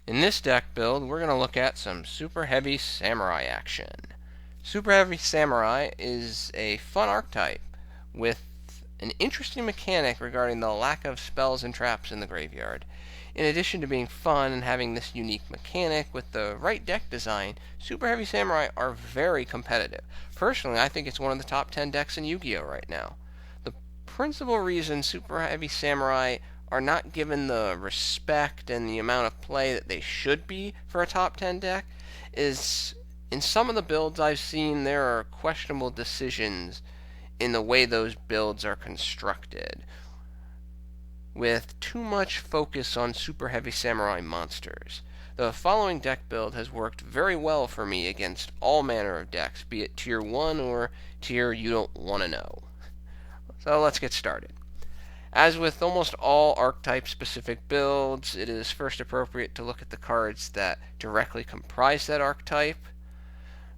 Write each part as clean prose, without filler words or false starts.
In this deck build, we're going to look at some Superheavy Samurai action. Superheavy Samurai is a fun archetype with an interesting mechanic regarding the lack of spells and traps in the graveyard. In addition to being fun and having this unique mechanic, with the right deck design, Superheavy Samurai are very competitive. Personally, I think it's one of the top 10 decks in Yu-Gi-Oh! Right now. The principal reason Superheavy Samurai are not given the respect and the amount of play that they should be for a top 10 deck is in some of the builds I've seen there are questionable decisions in the way those builds are constructed, with too much focus on Superheavy Samurai monsters. The following deck build has worked very well for me against all manner of decks, be it tier 1 or tier you don't want to know. So let's get started. As with almost all archetype-specific builds, it is first appropriate to look at the cards that directly comprise that archetype.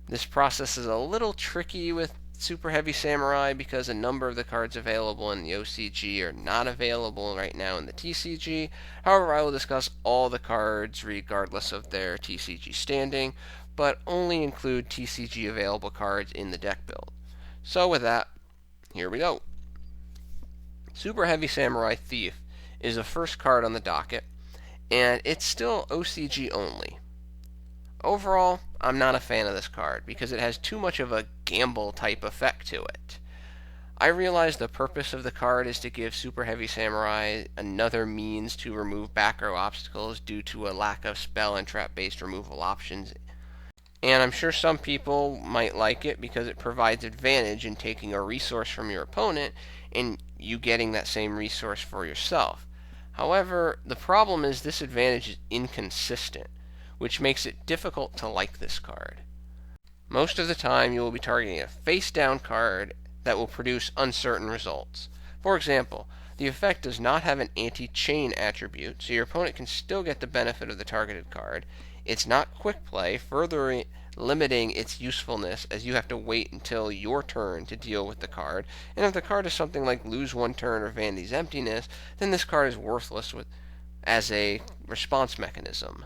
This process is a little tricky with Superheavy Samurai because a number of the cards available in the OCG are not available right now in the TCG. However, I will discuss all the cards regardless of their TCG standing, but only include TCG available cards in the deck build. So with that, here we go. Superheavy Samurai Thief is the first card on the docket, and it's still OCG only. Overall, I'm not a fan of this card because it has too much of a gamble type effect to it. I realize the purpose of the card is to give Superheavy Samurai another means to remove back row obstacles due to a lack of spell and trap based removal options, and I'm sure some people might like it because it provides advantage in taking a resource from your opponent and you getting that same resource for yourself. However, the problem is this advantage is inconsistent, which makes it difficult to like this card. Most of the time, you will be targeting a face-down card that will produce uncertain results. For example, the effect does not have an anti-chain attribute, so your opponent can still get the benefit of the targeted card. It's not quick play, further limiting its usefulness as you have to wait until your turn to deal with the card, and if the card is something like Lose One Turn or Vandy's Emptiness, then this card is worthless as a response mechanism.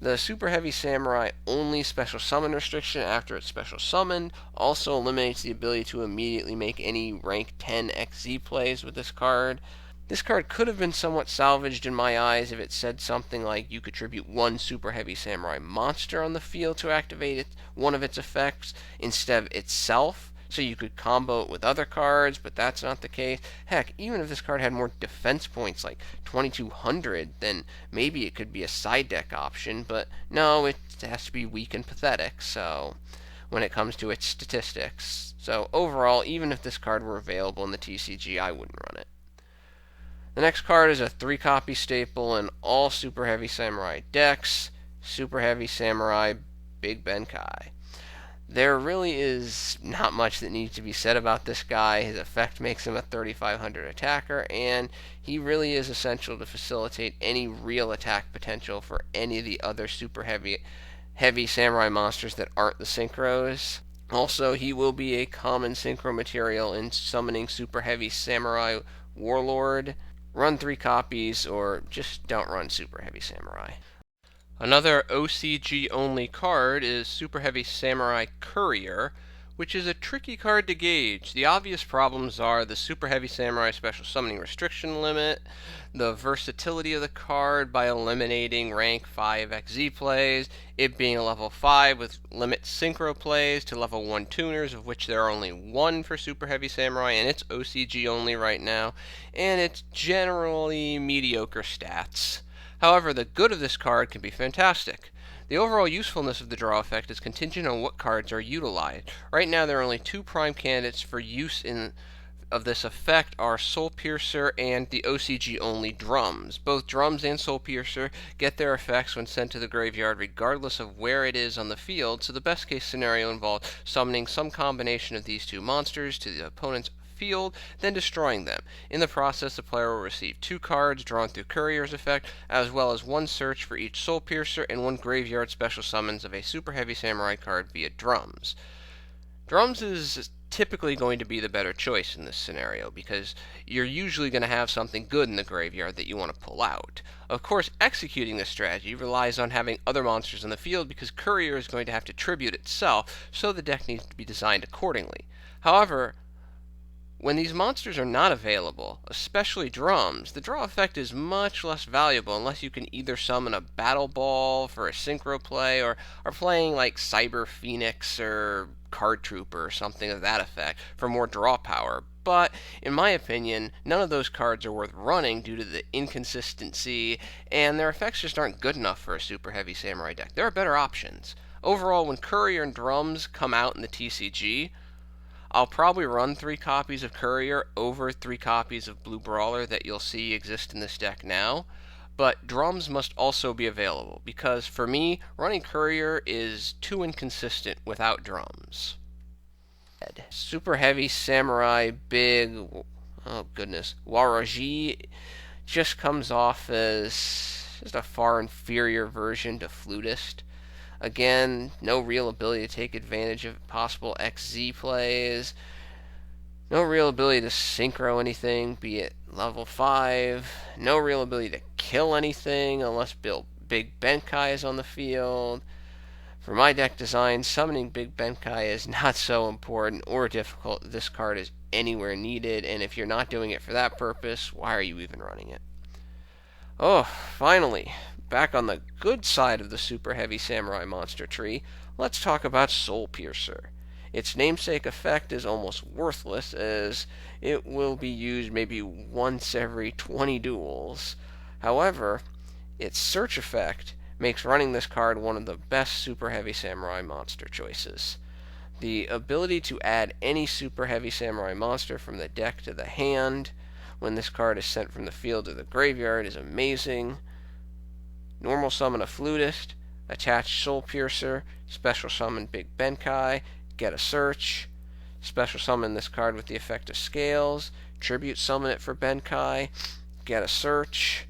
The Superheavy Samurai only special summon restriction after it's special summoned also eliminates the ability to immediately make any rank 10 XZ plays with this card. This card could have been somewhat salvaged in my eyes if it said something like you could tribute one Superheavy Samurai monster on the field to activate one of its effects instead of itself, so you could combo it with other cards, but that's not the case. Heck, even if this card had more defense points, like 2200, then maybe it could be a side deck option, but no, it has to be weak and pathetic, so when it comes to its statistics. So overall, even if this card were available in the TCG, I wouldn't run it. The next card is a 3-copy staple in all Superheavy Samurai decks, Superheavy Samurai Big Benkei. There really is not much that needs to be said about this guy. His effect makes him a 3500 attacker, and he really is essential to facilitate any real attack potential for any of the other Superheavy Samurai monsters that aren't the Synchros. Also, he will be a common Synchro material in summoning Superheavy Samurai Warlord. Run 3 copies, or just don't run Superheavy Samurai. Another OCG-only card is Superheavy Samurai Courier, which is a tricky card to gauge. The obvious problems are the Superheavy Samurai special summoning restriction limit, the versatility of the card by eliminating rank 5 XZ plays, it being a level 5 with limit Synchro plays to level 1 tuners, of which there are only 1 for Superheavy Samurai, and it's OCG only right now, and its generally mediocre stats. However, the good of this card can be fantastic. The overall usefulness of the draw effect is contingent on what cards are utilized. Right now, there are only 2 prime candidates for use of this effect are Soulpiercer and the OCG-only Drums. Both Drums and Soulpiercer get their effects when sent to the graveyard regardless of where it is on the field, so the best case scenario involves summoning some combination of these 2 monsters to the opponent's field, then destroying them. In the process, the player will receive 2 cards drawn through Courier's effect, as well as 1 search for each Soulpiercer and 1 graveyard special summons of a Superheavy Samurai card via Drums. Drums is typically going to be the better choice in this scenario, because you're usually going to have something good in the graveyard that you want to pull out. Of course, executing this strategy relies on having other monsters in the field, because Courier is going to have to tribute itself, so the deck needs to be designed accordingly. However, when these monsters are not available, especially drums, the draw effect is much less valuable unless you can either summon a Battle Ball for a Synchro play, or are playing like Cyber Phoenix or Card Trooper or something of that effect for more draw power. But, in my opinion, none of those cards are worth running due to the inconsistency, and their effects just aren't good enough for a Super Heavy Samurai deck. There are better options. Overall, when Courier and Drums come out in the TCG, I'll probably run 3 copies of Courier over 3 copies of Blue Brawler that you'll see exist in this deck now, but Drums must also be available, because for me, running Courier is too inconsistent without Drums. Super Heavy Samurai Big, oh goodness, Waraji just comes off as just a far inferior version to Flutist. Again, no real ability to take advantage of possible XZ plays. No real ability to synchro anything, be it level 5. No real ability to kill anything unless Big Benkei is on the field. For my deck design, summoning Big Benkei is not so important or difficult that this card is anywhere needed, and if you're not doing it for that purpose, why are you even running it? Oh, finally, back on the good side of the Super Heavy Samurai monster tree, let's talk about Soulpiercer. Its namesake effect is almost worthless, as it will be used maybe once every 20 duels. However, its search effect makes running this card one of the best Super Heavy Samurai monster choices. The ability to add any Super Heavy Samurai monster from the deck to the hand when this card is sent from the field to the graveyard is amazing. Normal summon a Flutist, attach Soulpiercer, special summon Big Benkei, get a search, special summon this card with the effect of Scales, tribute summon it for Benkei, get a search,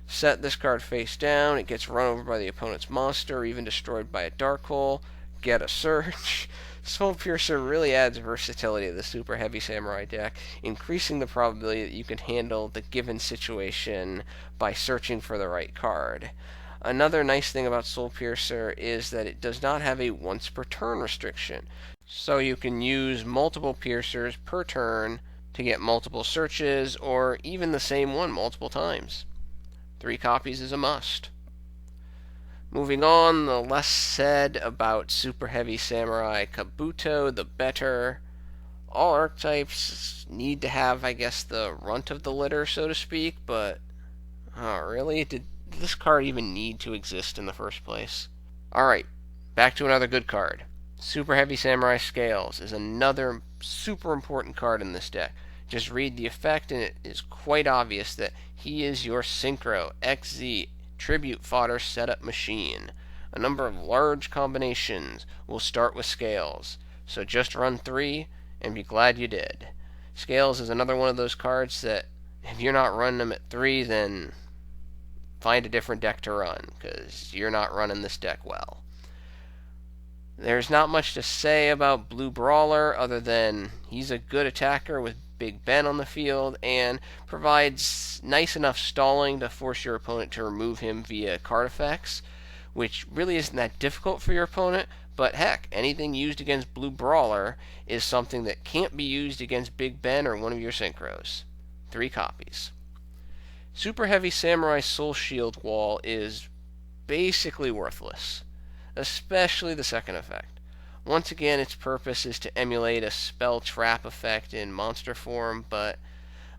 set this card face down, it gets run over by the opponent's monster or even destroyed by a Dark Hole, get a search. Soulpiercer really adds versatility to the Super Heavy Samurai deck, increasing the probability that you can handle the given situation by searching for the right card. Another nice thing about Soulpiercer is that it does not have a once per turn restriction, so you can use multiple piercers per turn to get multiple searches, or even the same one multiple times. 3 copies is a must. Moving on, the less said about Super Heavy Samurai Kabuto, the better. All archetypes need to have, I guess, the runt of the litter, so to speak, but oh, really? Did this card even need to exist in the first place? Alright, back to another good card. Super Heavy Samurai Scales is another super important card in this deck. Just read the effect and it is quite obvious that he is your Synchro XZ tribute fodder setup machine. A number of large combinations will start with Scales, so just run 3 and be glad you did. Scales is another one of those cards that if you're not running them at 3, then find a different deck to run, because you're not running this deck well. There's not much to say about Blue Brawler other than he's a good attacker with Big Ben on the field and provides nice enough stalling to force your opponent to remove him via card effects, which really isn't that difficult for your opponent, but heck, anything used against Blue Brawler is something that can't be used against Big Ben or one of your Synchros. 3 copies. Super Heavy Samurai Soul Shield Wall is basically worthless, especially the second effect. Once again, its purpose is to emulate a spell trap effect in monster form, but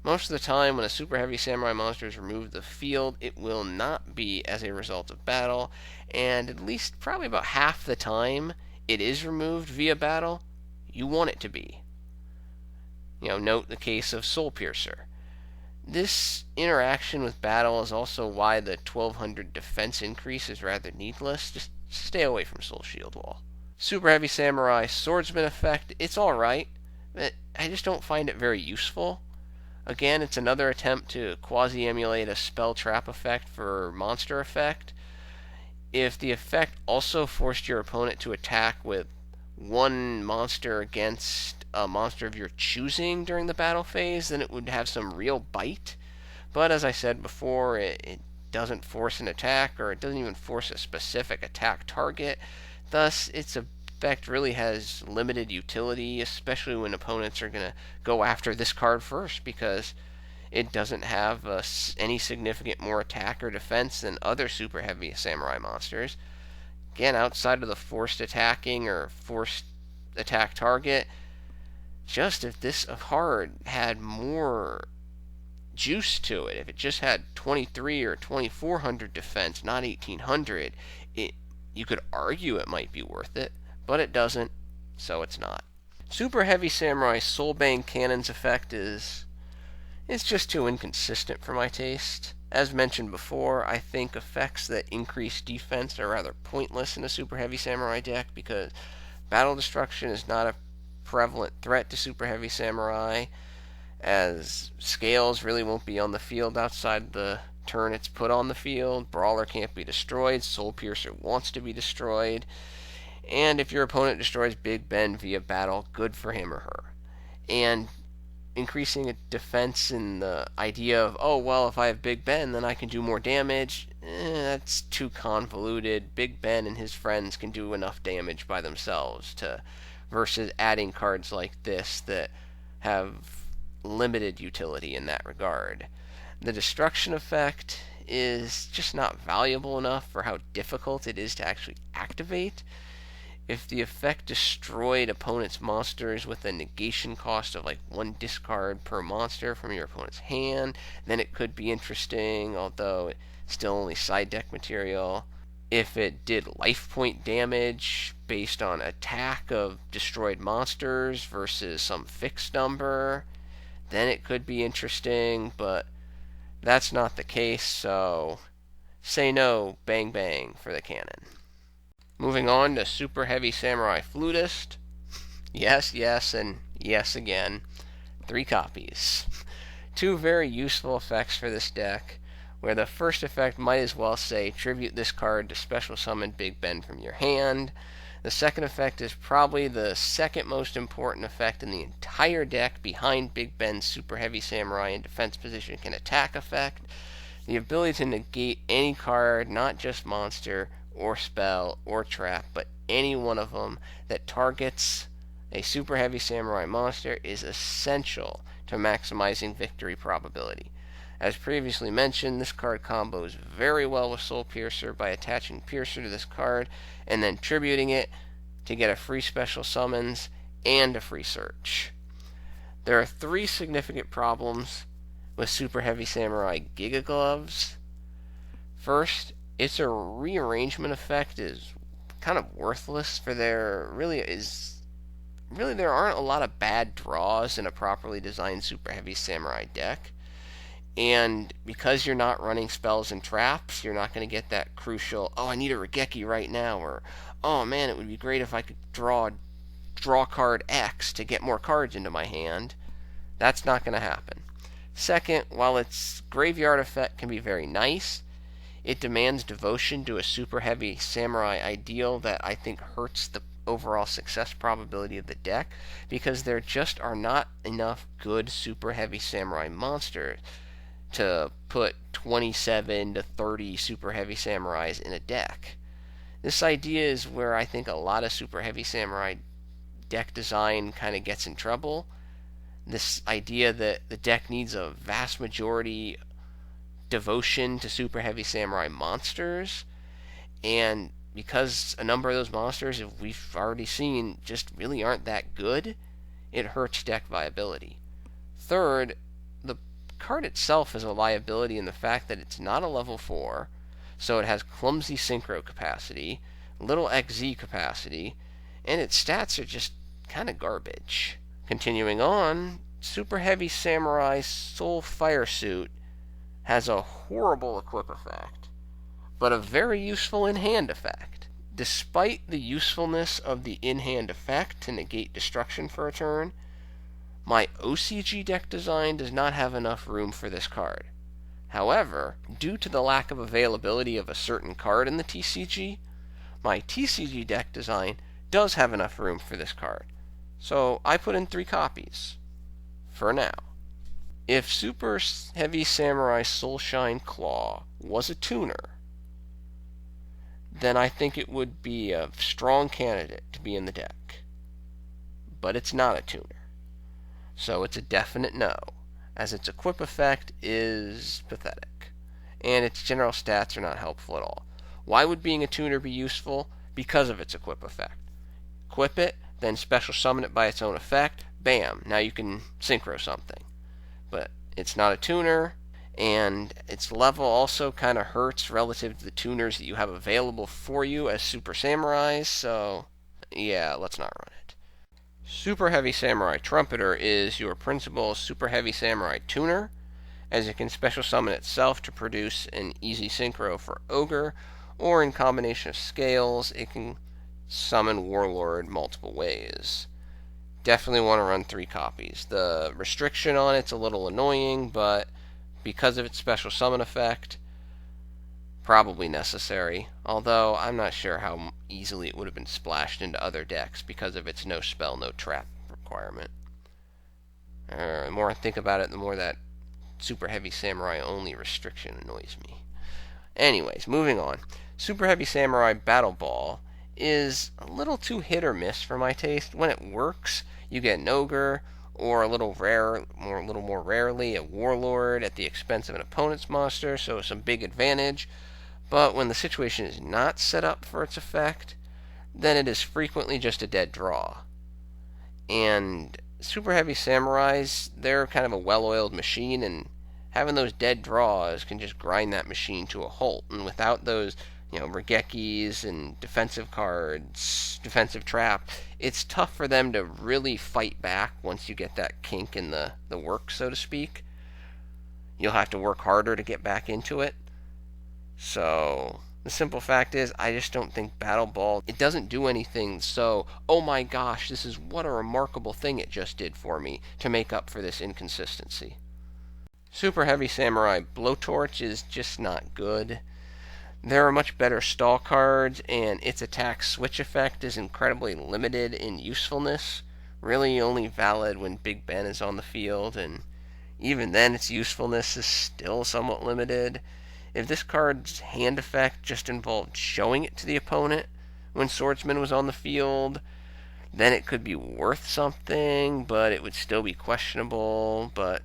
most of the time when a Super Heavy Samurai monster is removed from the field, it will not be as a result of battle, and at least probably about half the time it is removed via battle, you want it to be. Note the case of Soulpiercer. This interaction with battle is also why the 1200 defense increase is rather needless. Just stay away from Soul Shield Wall. Super Heavy Samurai Swordsman effect, it's alright, but I just don't find it very useful. Again, it's another attempt to quasi-emulate a spell trap effect for monster effect. If the effect also forced your opponent to attack with one monster against a monster of your choosing during the battle phase, then it would have some real bite. But as I said before, it doesn't force an attack, or it doesn't even force a specific attack target. Thus, its effect really has limited utility, especially when opponents are going to go after this card first, because it doesn't have any significant more attack or defense than other Super Heavy Samurai monsters. Again, outside of the forced attacking or forced attack target, just if this card had more juice to it, if it just had 23 or 2400 defense, not 1800, you could argue it might be worth it, but it doesn't, so it's not. Super Heavy Samurai Soulbane Cannon's effect is just too inconsistent for my taste. As mentioned before, I think effects that increase defense are rather pointless in a Super Heavy Samurai deck, because battle destruction is not a prevalent threat to Super Heavy Samurai, as Scales really won't be on the field outside the turn it's put on the field. Brawler can't be destroyed. Soulpiercer wants to be destroyed. And if your opponent destroys Big Ben via battle, good for him or her. And increasing a defense in the idea of, oh, well, if I have Big Ben, then I can do more damage, that's too convoluted. Big Ben and his friends can do enough damage by themselves, versus adding cards like this that have limited utility in that regard. The destruction effect is just not valuable enough for how difficult it is to actually activate. If the effect destroyed opponent's monsters with a negation cost of like 1 discard per monster from your opponent's hand, then it could be interesting, although it's still only side deck material. If it did life point damage based on attack of destroyed monsters versus some fixed number, then it could be interesting, but that's not the case, so say no, bang bang for the cannon. Moving on to Super Heavy Samurai Flutist. Yes, yes, and yes again. 3 copies. 2 very useful effects for this deck, where the first effect might as well say tribute this card to special summon Big Ben from your hand. The second effect is probably the second most important effect in the entire deck, behind Big Ben's Super Heavy Samurai in defense position can attack effect. The ability to negate any card, not just monster or spell or trap, but any one of them that targets a Super Heavy Samurai monster, is essential to maximizing victory probability. As previously mentioned, this card combos very well with Soulpiercer by attaching Piercer to this card and then tributing it to get a free special summons and a free search. There are 3 significant problems with Super Heavy Samurai Giga Gloves. First, its rearrangement effect is kind of worthless, for there aren't a lot of bad draws in a properly designed Super Heavy Samurai deck. And because you're not running spells and traps, you're not going to get that crucial, oh, I need a Regeki right now, or, oh man, it would be great if I could draw card X to get more cards into my hand. That's not going to happen. Second, while its graveyard effect can be very nice, it demands devotion to a Super Heavy Samurai ideal that I think hurts the overall success probability of the deck, because there just are not enough good Super Heavy Samurai monsters to put 27 to 30 Super Heavy Samurais in a deck. This idea is where I think a lot of Super Heavy Samurai deck design kind of gets in trouble. This idea that the deck needs a vast majority devotion to Super Heavy Samurai monsters, and because a number of those monsters, if we've already seen, just really aren't that good, it hurts deck viability. Third, the card itself is a liability in the fact that it's not a level 4, so it has clumsy synchro capacity, little XZ capacity, and its stats are just kind of garbage. Continuing on, Super Heavy Samurai Soulfire suit has a horrible equip effect, but a very useful in-hand effect. Despite the usefulness of the in-hand effect to negate destruction for a turn, my OCG deck design does not have enough room for this card. However, due to the lack of availability of a certain card in the TCG, my TCG deck design does have enough room for this card. So I put in 3 copies. For now. If Superheavy Samurai Soulshine Claw was a tuner, then I think it would be a strong candidate to be in the deck. But it's not a tuner. So it's a definite no, as its equip effect is pathetic, and its general stats are not helpful at all. Why would being a tuner be useful? Because of its equip effect. Equip it, then special summon it by its own effect, bam, now you can synchro something. But it's not a tuner, and its level also kind of hurts relative to the tuners that you have available for you as Super Samurais, so yeah, let's not run it. Superheavy Samurai Trumpeter is your principal Superheavy Samurai tuner, as it can special summon itself to produce an easy synchro for Ogre, or in combination of scales, it can summon Warlord multiple ways. Definitely want to run 3 copies. The restriction on it's a little annoying, but because of its special summon effect, probably necessary. Although I'm not sure how easily it would have been splashed into other decks because of its no spell, no trap requirement. The more I think about it, the more that Super Heavy Samurai only restriction annoys me. Anyways, moving on. Super Heavy Samurai Battle Ball is a little too hit or miss for my taste. When it works, you get an Ogre, or a little more rarely, a Warlord at the expense of an opponent's monster, so some big advantage. But when the situation is not set up for its effect, then it is frequently just a dead draw. And Super Heavy Samurais, they're kind of a well-oiled machine, and having those dead draws can just grind that machine to a halt. And without those, Regekis and defensive cards, defensive trap, it's tough for them to really fight back once you get that kink in the work, so to speak. You'll have to work harder to get back into it. So the simple fact is, I just don't think Battle Ball, it doesn't do anything so, oh my gosh, this is what a remarkable thing it just did for me to make up for this inconsistency. Super Heavy Samurai Blowtorch is just not good. There are much better stall cards, and its attack switch effect is incredibly limited in usefulness, really only valid when Big Ben is on the field, and even then its usefulness is still somewhat limited. If this card's hand effect just involved showing it to the opponent when Swordsman was on the field, then it could be worth something, but it would still be questionable. But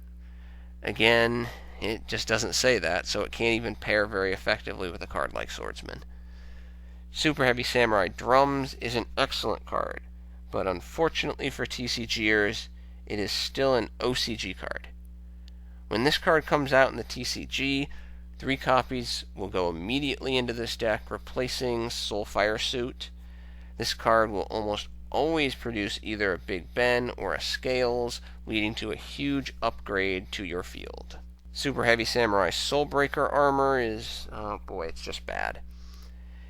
again, it just doesn't say that, so it can't even pair very effectively with a card like Swordsman. Super Heavy Samurai Drums is an excellent card, but unfortunately for TCGers, it is still an OCG card. When this card comes out in the TCG, 3 copies will go immediately into this deck, replacing Soulfire Suit. This card will almost always produce either a Big Ben or a Scales, leading to a huge upgrade to your field. Super Heavy Samurai Soulbreaker armor is, oh boy, it's just bad.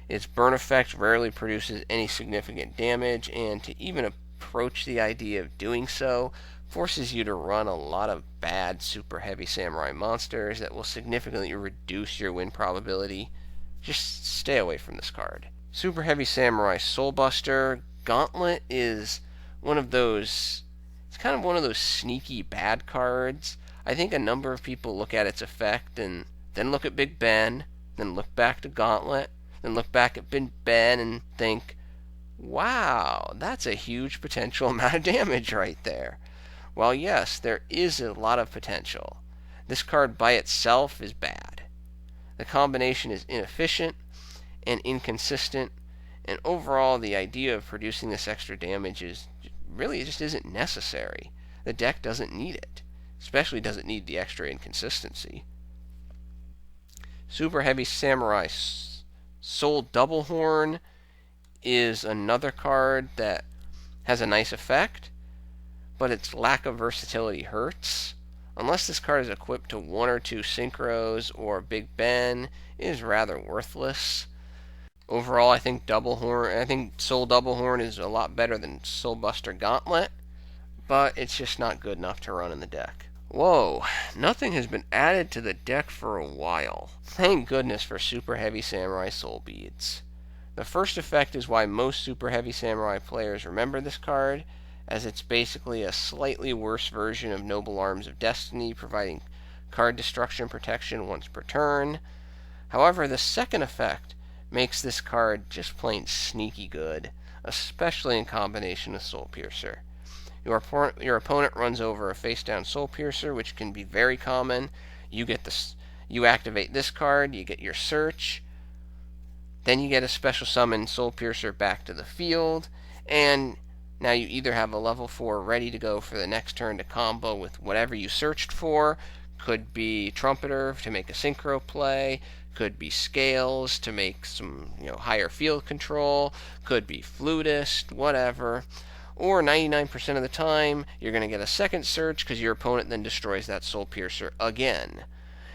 Its burn effect rarely produces any significant damage, and to even approach the idea of doing so forces you to run a lot of bad Super Heavy Samurai monsters that will significantly reduce your win probability. Just stay away from this card. Super Heavy Samurai Soulbuster Gauntlet is one of those, it's kind of one of those sneaky bad cards. I think a number of people look at its effect and then look at Big Ben, then look back to Gauntlet, then look back at Big Ben and think, wow, that's a huge potential amount of damage right there. Well, yes, there is a lot of potential. This card by itself is bad. The combination is inefficient and inconsistent, and overall the idea of producing this extra damage is really just isn't necessary. The deck doesn't need it, especially doesn't need the extra inconsistency. Super Heavy Samurai Soul Double Horn is another card that has a nice effect, but its lack of versatility hurts. Unless this card is equipped to 1 or 2 Synchros or Big Ben, it is rather worthless. Overall, I think Soul Double Horn is a lot better than Soulbuster Gauntlet, but it's just not good enough to run in the deck. Whoa, nothing has been added to the deck for a while. Thank goodness for Super Heavy Samurai Soulbeads. The first effect is why most Superheavy Samurai players remember this card, as it's basically a slightly worse version of Noble Arms of Destiny, providing card destruction protection once per turn. However, the second effect makes this card just plain sneaky good, especially in combination with Soulpiercer. Your opponent runs over a face-down Soulpiercer, which can be very common. You activate this card, you get your search, then you get a special summon Soulpiercer back to the field, and now you either have a level 4 ready to go for the next turn to combo with whatever you searched for. Could be Trumpeter to make a Synchro play, could be Scales to make some higher field control, could be Flutist, whatever. Or 99% of the time, you're going to get a second search because your opponent then destroys that Soulpiercer again.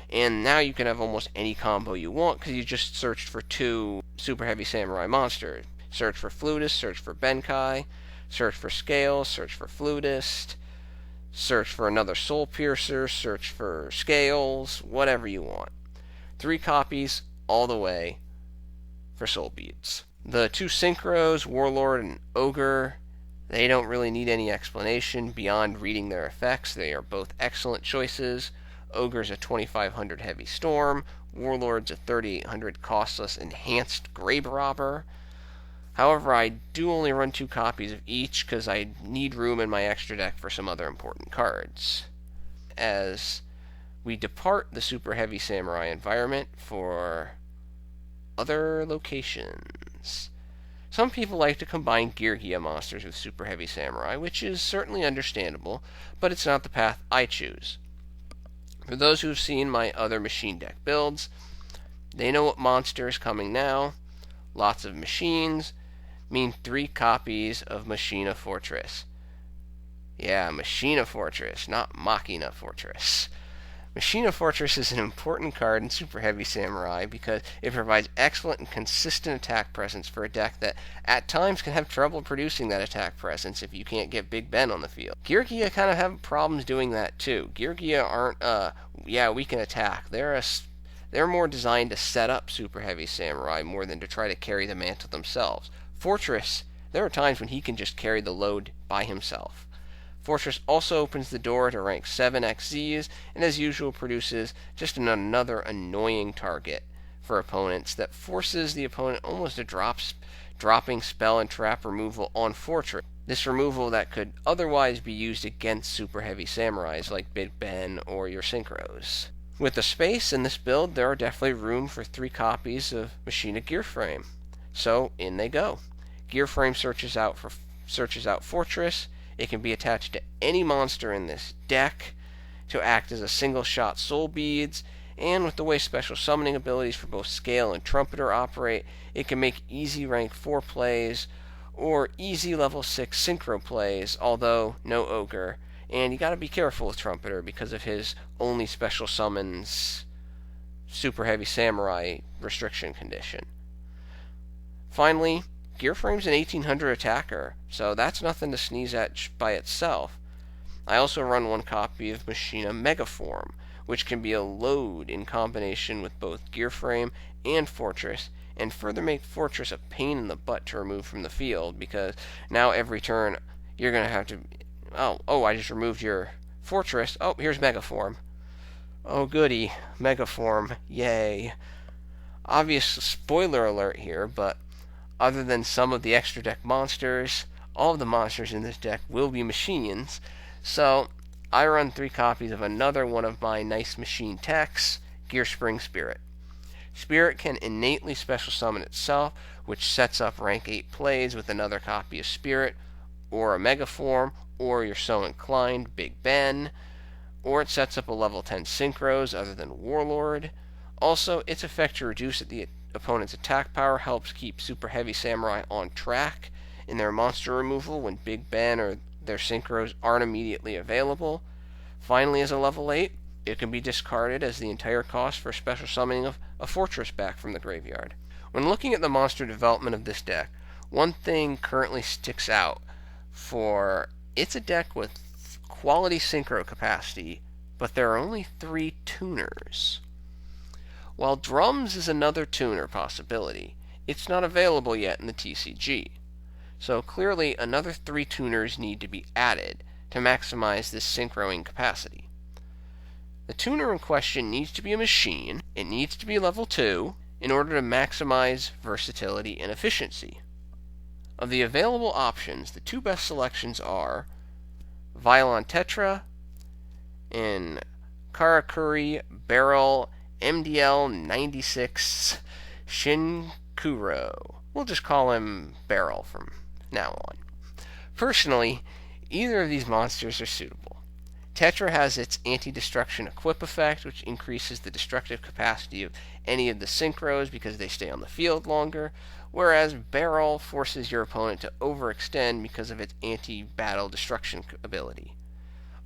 And now you can have almost any combo you want because you just searched for 2 Superheavy Samurai monsters. Search for Flutist, search for Benkei, search for Scales, search for Flutist, search for another Soulpiercer, search for Scales, whatever you want. 3 copies all the way for Soulbeads. The 2 Synchros, Warlord and Ogre, they don't really need any explanation beyond reading their effects. They are both excellent choices. Ogre's a 2500 Heavy Storm, Warlord's a 3800 costless Enhanced Grave Robber. However, I do only run 2 copies of each because I need room in my extra deck for some other important cards. As we depart the Superheavy Samurai environment for other locations. Some people like to combine Geargia monsters with Superheavy Samurai, which is certainly understandable, but it's not the path I choose. For those who have seen my other machine deck builds, they know what monster is coming now. Lots of machines mean 3 copies of Machina Fortress. Yeah, Machina Fortress, not Machina Fortress. Machina Fortress is an important card in Superheavy Samurai because it provides excellent and consistent attack presence for a deck that at times can have trouble producing that attack presence if you can't get Big Ben on the field. Geargia kind of have problems doing that too. Geargia aren't, we can attack. They're more designed to set up Superheavy Samurai more than to try to carry the mantle themselves. Fortress, there are times when he can just carry the load by himself. Fortress also opens the door to rank 7 XZs, and as usual produces just another annoying target for opponents that forces the opponent almost to dropping spell and trap removal on Fortress. This removal that could otherwise be used against Superheavy Samurais like Big Ben or your Synchros. With the space in this build, there are definitely room for 3 copies of Machina Gearframe. So in they go. Gearframe searches out Fortress. It can be attached to any monster in this deck to act as a single-shot Soulbeads, and with the way special summoning abilities for both Scale and Trumpeter operate, it can make easy rank 4 plays or easy level 6 Synchro plays, although no Ogre. And you gotta be careful with Trumpeter because of his only special summons Superheavy Samurai restriction condition. Finally, Gearframe's an 1800 attacker, so that's nothing to sneeze at by itself. I also run 1 copy of Machina Megaform, which can be a load in combination with both Gearframe and Fortress, and further make Fortress a pain in the butt to remove from the field, because now every turn you're going to have to... I just removed your Fortress. Oh, here's Megaform. Oh, goody. Megaform. Yay. Obvious spoiler alert here, but other than some of the extra deck monsters, all of the monsters in this deck will be machines. So I run 3 copies of another one of my nice machine techs, Gearspring Spirit. Spirit can innately special summon itself, which sets up rank 8 plays with another copy of Spirit, or a Megaform, or you're so inclined, Big Ben, or it sets up a level 10 Synchros other than Warlord. Also, its effect to reduce the opponent's attack power helps keep Superheavy Samurai on track in their monster removal when Big Ben or their Synchros aren't immediately available. Finally, as a level 8, it can be discarded as the entire cost for special summoning of a Fortress back from the graveyard. When looking at the monster development of this deck, one thing currently sticks out for it's a deck with quality Synchro capacity, but there are only 3 tuners. While Drums is another tuner possibility, it's not available yet in the TCG. So clearly another 3 tuners need to be added to maximize this synchroing capacity. The tuner in question needs to be a machine, it needs to be level 2, in order to maximize versatility and efficiency. Of the available options, the 2 best selections are Violon Tetra and Karakuri Barrel MDL 96 Shinkuro. We'll just call him Barrel from now on. Personally, either of these monsters are suitable. Tetra has its anti-destruction equip effect, which increases the destructive capacity of any of the synchros because they stay on the field longer, whereas Barrel forces your opponent to overextend because of its anti-battle destruction ability.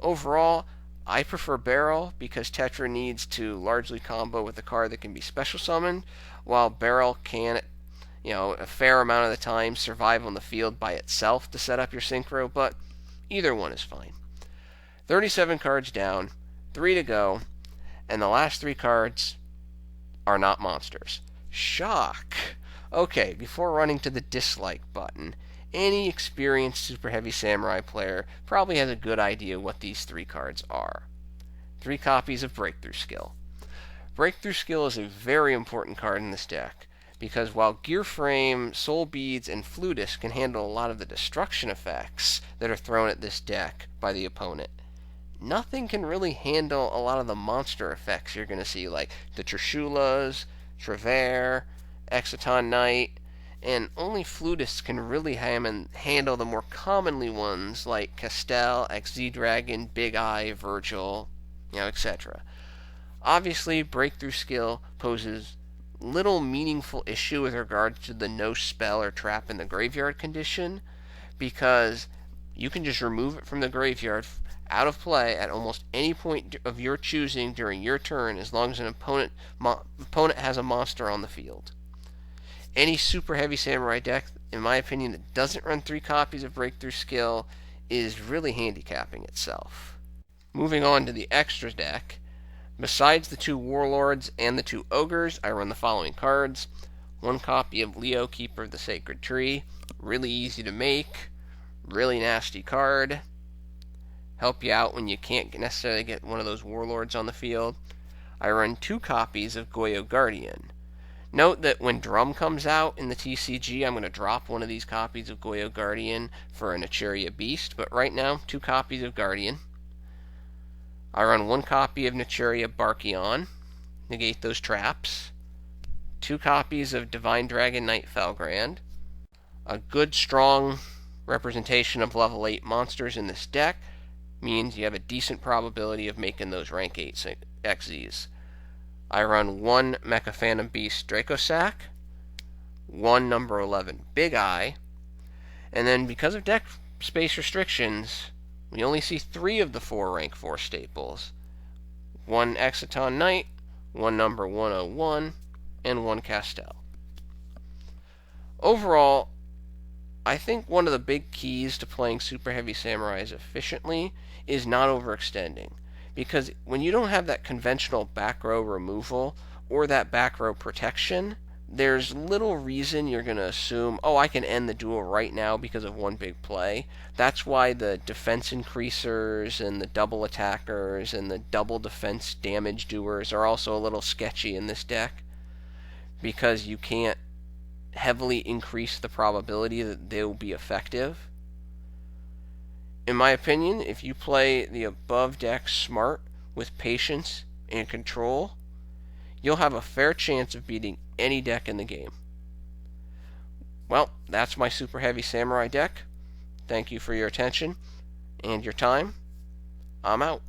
Overall, I prefer Barrel because Tetra needs to largely combo with a card that can be special summoned, while Barrel can, a fair amount of the time survive on the field by itself to set up your synchro, but either one is fine. 37 cards down, 3 to go, and the last 3 cards are not monsters. Shock! Okay, before running to the dislike button, any experienced Superheavy Samurai player probably has a good idea what these 3 cards are. 3 copies of Breakthrough Skill. Breakthrough Skill is a very important card in this deck, because while Gearframe, Soulbeads, and Flutist can handle a lot of the destruction effects that are thrown at this deck by the opponent, nothing can really handle a lot of the monster effects you're going to see, like the Trishulas, Trever, Exciton Knight, and only Flutists can really handle the more commonly ones like Castel, XZ Dragon, Big Eye, Virgil, etc. Obviously, Breakthrough Skill poses little meaningful issue with regards to the no spell or trap in the graveyard condition, because you can just remove it from the graveyard out of play at almost any point of your choosing during your turn, as long as an opponent has a monster on the field. Any Superheavy Samurai deck, in my opinion, that doesn't run 3 copies of Breakthrough Skill is really handicapping itself. Moving on to the extra deck, besides the 2 Warlords and the 2 Ogres, I run the following cards. 1 copy of Leo, Keeper of the Sacred Tree. Really easy to make. Really nasty card. Help you out when you can't necessarily get one of those Warlords on the field. I run 2 copies of Goyo Guardian. Note that when Drum comes out in the TCG, I'm going to drop one of these copies of Goyo Guardian for a Naturia Beast, but right now, 2 copies of Guardian. I run 1 copy of Naturia Barkion, negate those traps. 2 copies of Divine Dragon Knight Felgrand. A good, strong representation of level 8 monsters in this deck means you have a decent probability of making those rank 8 XZs. I run 1 Mecha Phantom Beast Dracosac, 1 number 11 Big Eye, and then because of deck space restrictions, we only see 3 of the 4 rank 4 staples. 1 Exciton Knight, 1 number 101, and 1 Castel. Overall, I think one of the big keys to playing Superheavy Samurais efficiently is not overextending. Because when you don't have that conventional back row removal or that back row protection, there's little reason you're going to assume, oh, I can end the duel right now because of 1 big play. That's why the defense increasers and the double attackers and the double defense damage doers are also a little sketchy in this deck, because you can't heavily increase the probability that they will be effective. In my opinion, if you play the above deck smart with patience and control, you'll have a fair chance of beating any deck in the game. Well, that's my Superheavy Samurai deck. Thank you for your attention and your time. I'm out.